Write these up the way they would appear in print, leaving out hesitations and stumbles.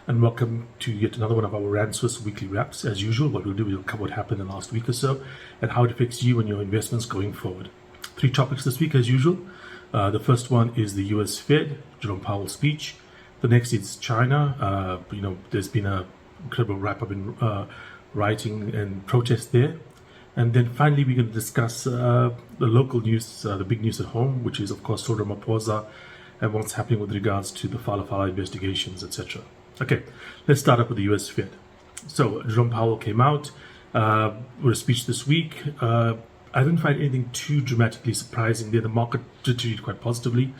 and welcome to yet another one of our Rand Swiss weekly wraps. As usual, what we'll do is we'll cover what happened in the last week or so and how it affects you and your investments going forward. 3 topics this week as usual. The first one is the US Fed, Jerome Powell's speech. The next is China. There's been an incredible wrap-up in rioting and protest there. And then finally, we're going to discuss the local news, the big news at home, which is, of course, Cyril Ramaphosa and what's happening with regards to the Fala investigations, etc. Okay, let's start up with the US Fed. So, Jerome Powell came out with a speech this week. I didn't find anything too dramatically surprising there. The market did treat it quite positively.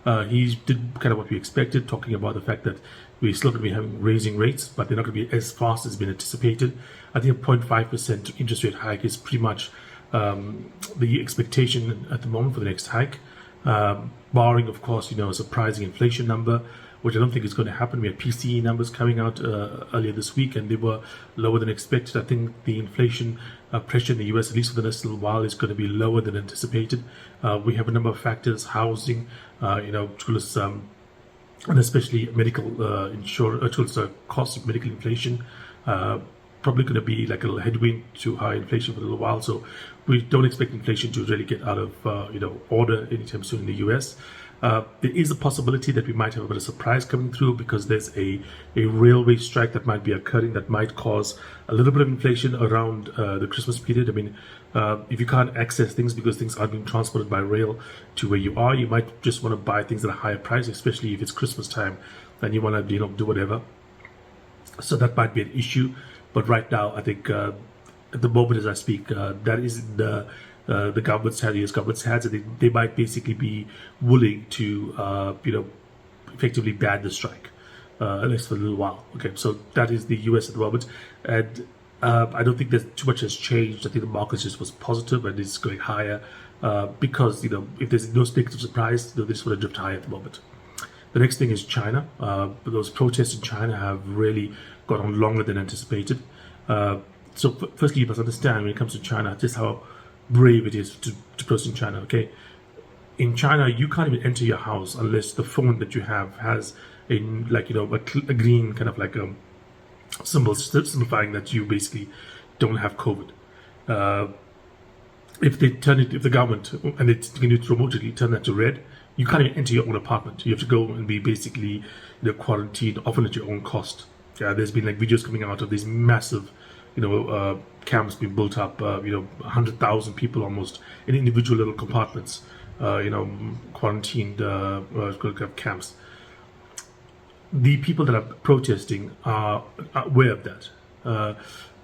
He did kind of what we expected, talking about the fact that we're still going to be raising rates, but they're not going to be as fast as been anticipated. I think a 0.5% interest rate hike is pretty much the expectation at the moment for the next hike, barring, of course, a surprising inflation number, which I don't think is going to happen. We had PCE numbers coming out earlier this week, and they were lower than expected. I think the inflation pressure in the US, at least for the next little while, is going to be lower than anticipated. We have a number of factors: housing, and especially medical insurance, cost of medical inflation. Probably going to be like a little headwind to high inflation for a little while. So we don't expect inflation to really get out of order anytime soon in the US. There is a possibility that we might have a bit of surprise coming through because there's a railway strike that might be occurring that might cause a little bit of inflation around the Christmas period. I mean, if you can't access things because things aren't being transported by rail to where you are, you might just want to buy things at a higher price, especially if it's Christmas time and you want to do whatever. So that might be an issue. But right now, I think at the moment as I speak, that is the government's hands, the US government's hands, and they might basically be willing to, effectively ban the strike, at least for a little while. Okay, so that is the US at the moment, and I don't think there's too much has changed. I think the market just was positive and it's going higher because if there's no negative surprise, they just want to drift higher at the moment. The next thing is China. Those protests in China have really gone on longer than anticipated. So firstly, you must understand when it comes to China just how brave it is to protest in China. Okay, in China you can't even enter your house unless the phone that you have has a green kind of like a symbol signifying that you basically don't have COVID. If the government and they can do it remotely turn that to red, you can't even enter your own apartment. You have to go and be basically quarantined, often at your own cost. There's been videos coming out of these massive camps being built up, 100,000 people almost in individual little compartments, quarantined camps. The people that are protesting are aware of that.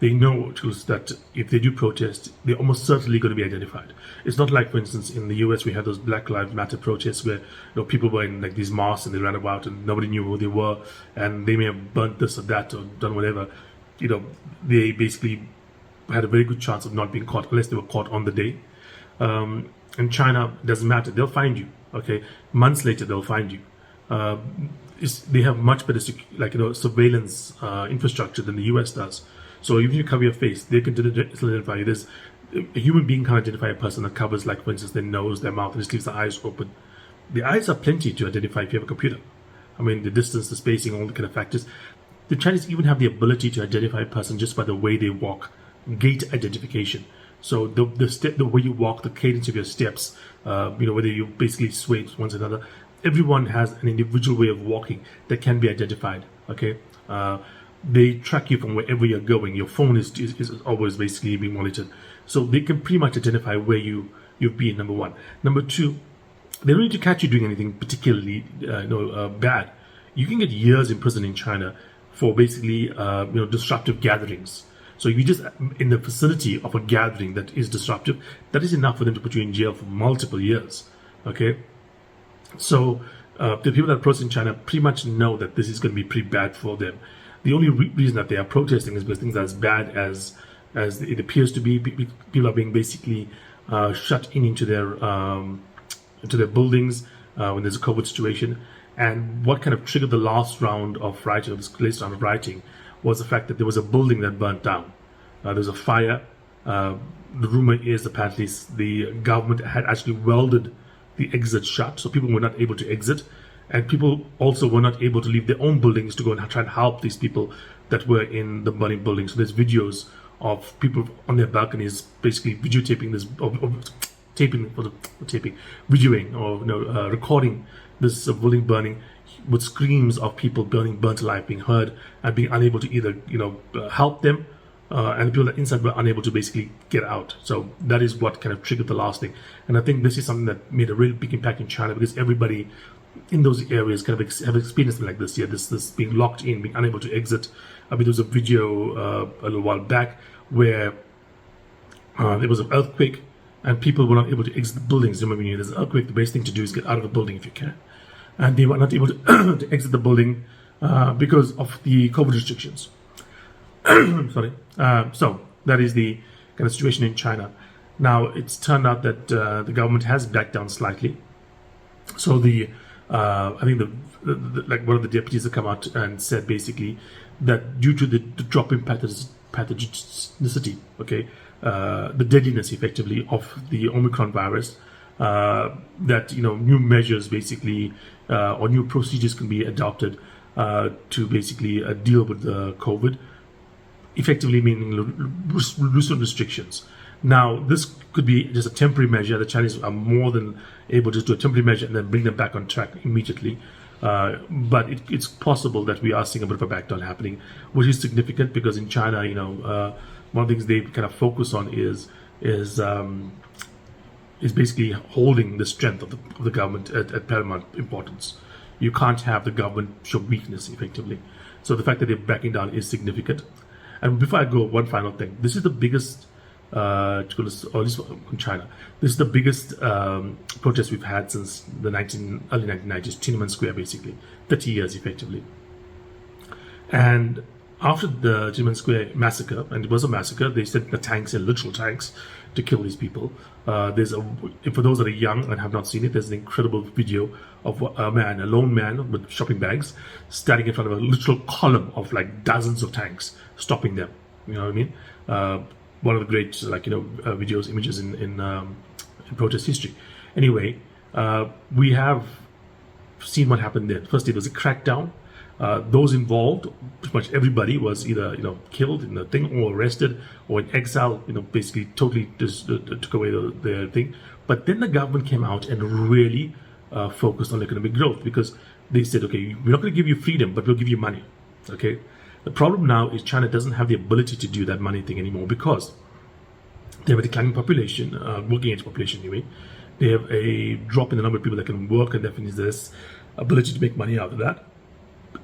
They know that if they do protest, they're almost certainly going to be identified. It's not like, for instance, in the US we had those Black Lives Matter protests where people were in these masks and they ran about and nobody knew who they were, and they may have burnt this or that or done whatever. They basically had a very good chance of not being caught unless they were caught on the day. In China, it doesn't matter. They'll find you. Okay, months later they'll find you. They have much better surveillance infrastructure than the US does. So even if you cover your face, they can identify you. There's a human being can't identify a person that covers, for instance, their nose, their mouth, and just leaves the eyes open. The eyes are plenty to identify if you have a computer. I mean, the distance, the spacing, all the kind of factors. The Chinese even have the ability to identify a person just by the way they walk, gait identification. So the way you walk, the cadence of your steps, whether you basically sway to one another, everyone has an individual way of walking that can be identified. Okay. They track you from wherever you're going. Your phone is always basically being monitored. So they can pretty much identify where you've been, number one. Number two, they don't need to catch you doing anything particularly bad. You can get years in prison in China for basically disruptive gatherings. So if you just in the vicinity of a gathering that is disruptive, that is enough for them to put you in jail for multiple years. Okay? So the people that are protesting in China pretty much know that this is going to be pretty bad for them. The only reason that they are protesting is because things are as bad as it appears to be. People are being basically shut into their buildings when there's a COVID situation. And what kind of triggered the last round of rioting, this latest round of rioting, was the fact that there was a building that burnt down. There was a fire. The rumor is apparently the government had actually welded the exit shut, so people were not able to exit. and people also were not able to leave their own buildings to go and try and help these people that were in the burning buildings. So there's videos of people on their balconies basically videotaping this, videoing or recording this building burning, with screams of people burnt alive being heard and being unable to either help them, and the people that inside were unable to basically get out. So that is what kind of triggered the last thing. And I think this is something that made a really big impact in China, because everybody in those areas kind of have experienced something like this. Yeah, this being locked in, being unable to exit. I mean, there was a video a little while back where there was an earthquake and people were not able to exit the buildings. Remember, when there's an earthquake, the best thing to do is get out of the building if you can. And they were not able to, to exit the building because of the COVID restrictions. Sorry. So that is the kind of situation in China. Now, it's turned out that the government has backed down slightly. So I think like one of the deputies have come out and said basically that due to the drop in pathogenicity, the deadliness effectively of the Omicron virus, that new measures basically or new procedures can be adopted to basically deal with the COVID, effectively meaning loosen restrictions. Now, this could be just a temporary measure. The Chinese are more than able to do a temporary measure and then bring them back on track immediately. But it's possible that we are seeing a bit of a backdown happening, which is significant because in China, one of the things they kind of focus on is basically holding the strength of the government at paramount importance. You can't have the government show weakness effectively. So the fact that they're backing down is significant. And before I go, one final thing. This is the biggest, or at least in China, this is the biggest protest we've had since the early 1990s, Tiananmen Square, basically, 30 years effectively. And after the Tiananmen Square massacre, and it was a massacre, they sent the tanks and literal tanks to kill these people. For those that are young and have not seen it, there's an incredible video of a lone man with shopping bags, standing in front of a literal column of like dozens of tanks, stopping them. You know what I mean? One of the great videos, images in protest history. Anyway, we have seen what happened there. First, it was a crackdown. Those involved, pretty much everybody, was either killed in the thing or arrested or in exile. Basically totally just took away their thing. But then the government came out and really focused on economic growth, because they said, okay, we're not going to give you freedom, but we'll give you money. Okay. The problem now is China doesn't have the ability to do that money thing anymore, because they have a declining population, working age population anyway. They have a drop in the number of people that can work, and definitely there's ability to make money out of that.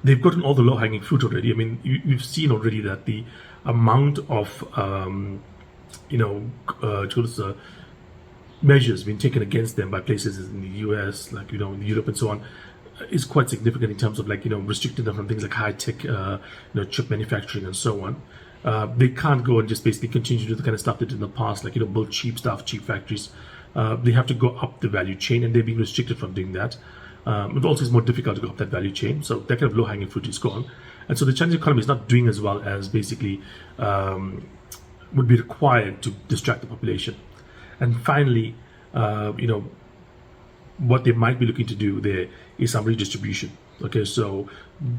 They've gotten all the low-hanging fruit already. I mean, you've seen already that the amount of measures being taken against them by places in the US, like in Europe and so on, is quite significant in terms of restricting them from things like high-tech chip manufacturing and so on. They can't go and just basically continue to do the kind of stuff they did in the past, like build cheap stuff, cheap factories. They have to go up the value chain, and they're being restricted from doing that. It also is more difficult to go up that value chain, so that kind of low-hanging fruit is gone. And so the Chinese economy is not doing as well as basically would be required to distract the population. And finally, what they might be looking to do there is some redistribution. Okay, so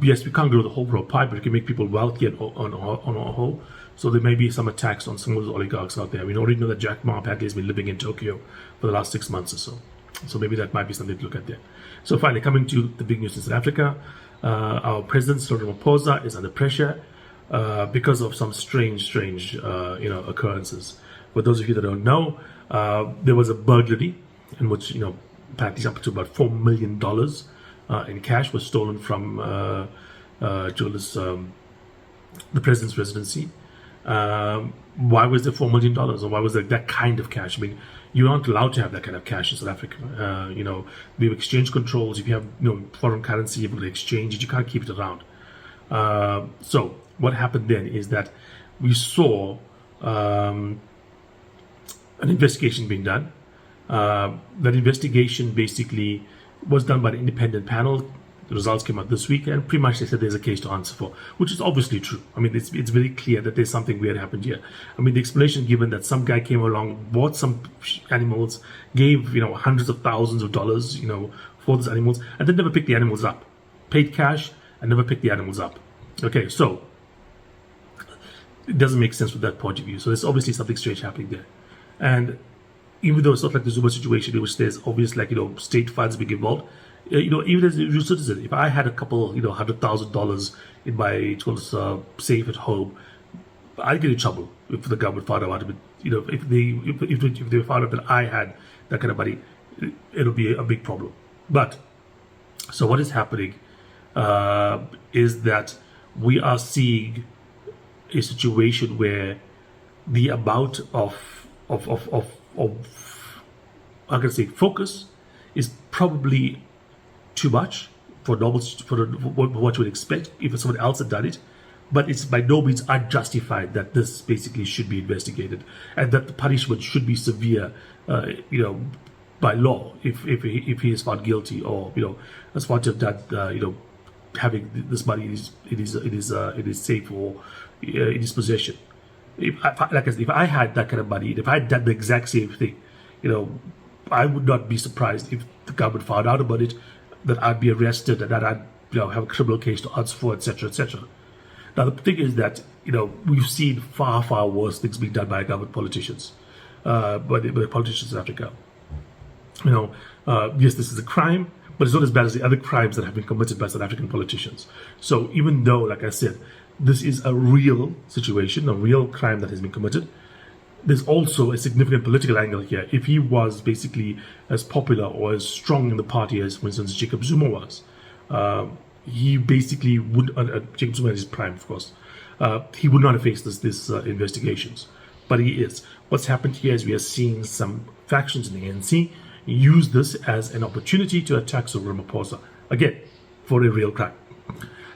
yes, we can't grow the whole world pie, but we can make people wealthy on a whole. So there may be some attacks on some of those oligarchs out there. We already know that Jack Ma apparently has been living in Tokyo for the last 6 months or so. So maybe that might be something to look at there. So finally, coming to the big news in South Africa, our President Cyril Ramaphosa is under pressure because of some strange occurrences. For those of you that don't know, there was a burglary in which apparently up to about $4 million in cash was stolen from the president's residency. Why was there $4 million, or why was there that kind of cash? I mean, you're not allowed to have that kind of cash in South Africa. We have exchange controls. If you have foreign currency, you're able to exchange it. You can't keep it around. So what happened then is that we saw an investigation being done. That investigation basically was done by an independent panel The results came out this week, and pretty much they said there's a case to answer for, which is obviously true. I mean, it's very clear that there's something weird happened here. I mean, the explanation given that some guy came along, bought some animals, gave, hundreds of thousands of dollars, for those animals, and then never picked the animals up. Paid cash and never picked the animals up. Okay, so it doesn't make sense from that point of view. So there's obviously something strange happening there. And even though it's not like the Zuma situation in which there's obvious, state funds being involved, even as a usual citizen, if I had a couple, $100,000 in my safe at home, I'd get in trouble if the government found out. If they found out that I had that kind of money, it'll be a big problem. But so what is happening is that we are seeing a situation where the amount of I'm going to say focus is probably too much for what you would expect if someone else had done it, but it's by no means unjustified that this basically should be investigated and that the punishment should be severe, by law if he is found guilty or as found to have done having this money in his safe or in his possession. Like I said, if I had that kind of money, if I had done the exact same thing, I would not be surprised if the government found out about it, that I'd be arrested and that I'd have a criminal case to answer for, etc., etc. Now the thing is that we've seen far worse things being done by government politicians, by the politicians in Africa. Yes, this is a crime, but it's not as bad as the other crimes that have been committed by South African politicians. So even though, like I said, this is a real situation, a real crime that has been committed, there's also a significant political angle here. If he was basically as popular or as strong in the party as, for instance, Jacob Zuma was, he basically would, Jacob Zuma is prime, of course, he would not have faced this investigations, but he is. What's happened here is we are seeing some factions in the ANC use this as an opportunity to attack Cyril Ramaphosa, again, for a real crime.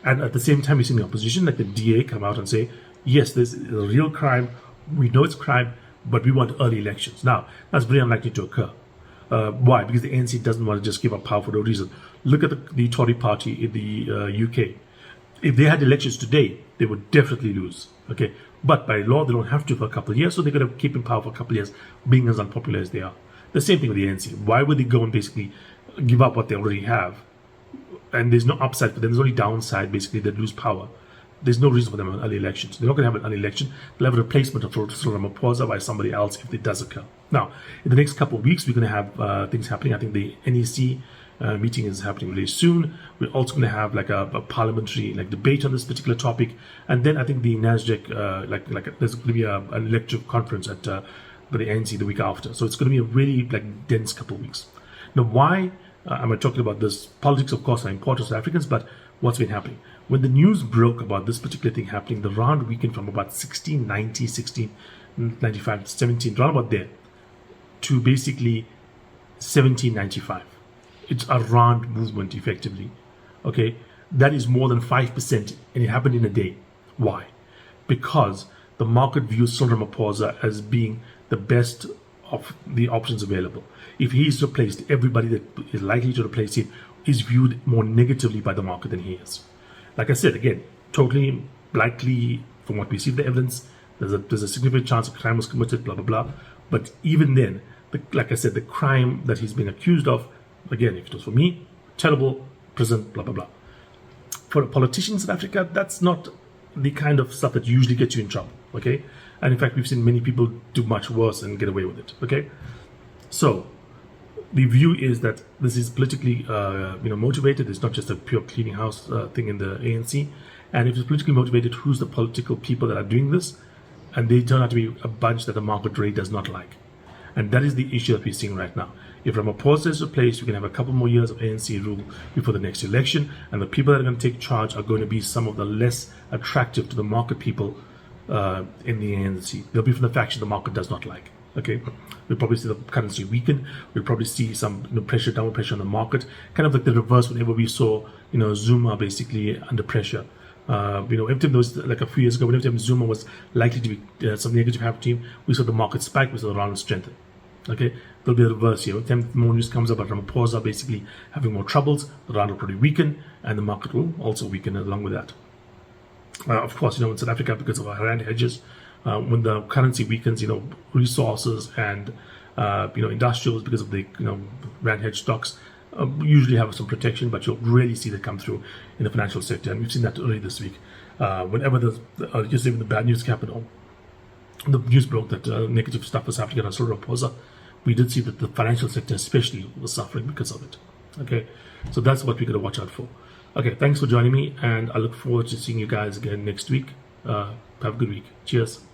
And at the same time, we see the opposition, like the DA, come out and say, yes, this is a real crime, we know it's crime, but we want early elections. Now, that's very unlikely to occur. Why? Because the ANC doesn't want to just give up power for no reason. Look at the Tory party in the UK. If they had elections today, they would definitely lose. Okay, but by law, they don't have to for a couple of years, so they're going to keep in power for a couple of years, being as unpopular as they are. The same thing with the ANC. Why would they go and basically give up what they already have? And there's no upside for them. There's only downside. Basically, they lose power. There's no reason for them in early elections. They're not going to have an early election. They'll have a replacement of Cyril Ramaphosa by somebody else if it does occur. Now, in the next couple of weeks, we're going to have things happening. I think the NEC meeting is happening really soon. We're also going to have a parliamentary debate on this particular topic, and then I think the NASDAQ there's going to be an elective conference at the ANC the week after. So it's going to be a really dense couple of weeks. Now, why am I talking about this? Politics, of course, are important to Africans, but what's been happening? When the news broke about this particular thing happening, the round weekend from about 1690, 1695, 17, round about there, to basically 1795. It's a round movement, effectively. Okay? That is more than 5%, and it happened in a day. Why? Because the market views Cyril Ramaphosa as being the best of the options available. If he is replaced, everybody that is likely to replace him is viewed more negatively by the market than he is. Like I said, again, totally likely from what we see the evidence, there's a significant chance a crime was committed, blah, blah, blah. But even then, like I said, the crime that he's being accused of, again, if it was for me, terrible, prison, blah, blah, blah. For politicians in Africa, that's not the kind of stuff that usually gets you in trouble, okay? And in fact, we've seen many people do much worse and get away with it, okay? So, the view is that this is politically motivated. It's not just a pure cleaning house thing in the ANC. And if it's politically motivated, who's the political people that are doing this? And they turn out to be a bunch that the market rate does not like. And that is the issue that we're seeing right now. If Ramaphosa is replaced, we can have a couple more years of ANC rule before the next election, and the people that are going to take charge are going to be some of the less attractive to the market people in the ANC. They'll be from the faction the market does not like. Okay, we'll probably see the currency weaken. We'll probably see some pressure, downward pressure on the market, kind of like the reverse whenever we saw Zuma basically under pressure. Every time there was a few years ago, whenever time Zuma was likely to be something negative happening to him, we saw the market spike, we saw the rand strengthen. Okay, there'll be a reverse here. Then more news comes up about Ramaphosa basically having more troubles, the rand will probably weaken, and the market will also weaken along with that. Of course, in South Africa, because of our rand hedges, when the currency weakens, resources and industrials, because of the rand hedge stocks, usually have some protection, but you'll really see that come through in the financial sector, and we've seen that early this week. Whenever just even the bad news happened, the news broke that negative stuff was happening at Cyril Ramaphosa, we did see that the financial sector especially was suffering because of it. Okay, so that's what we're going to watch out for. Okay, thanks for joining me, and I look forward to seeing you guys again next week. Have a good week. Cheers.